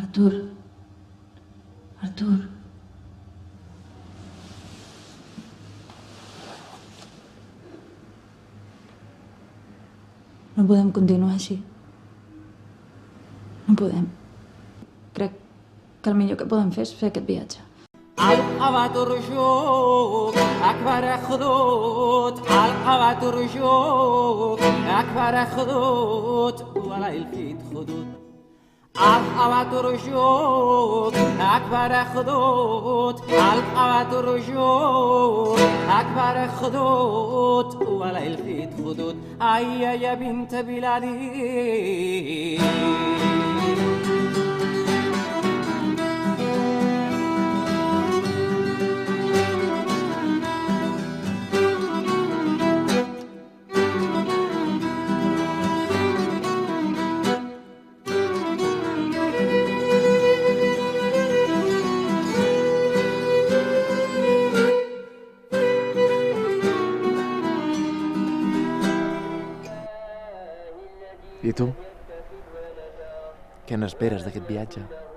Artur. Artur. No podem continuar així. No podem. Crec que el millor que podem fer és fer aquest viatge. القوات الرجوك أكبر خذوت القوات الرجوك أكبر خذوت ولا يلفيت خذوت القوات الرجوك أكبر خذوت القوات الرجوك أكبر خذوت ولا يلفيت خذوت أي يا بنت بلادي I tu? Què n'esperes d'aquest viatge?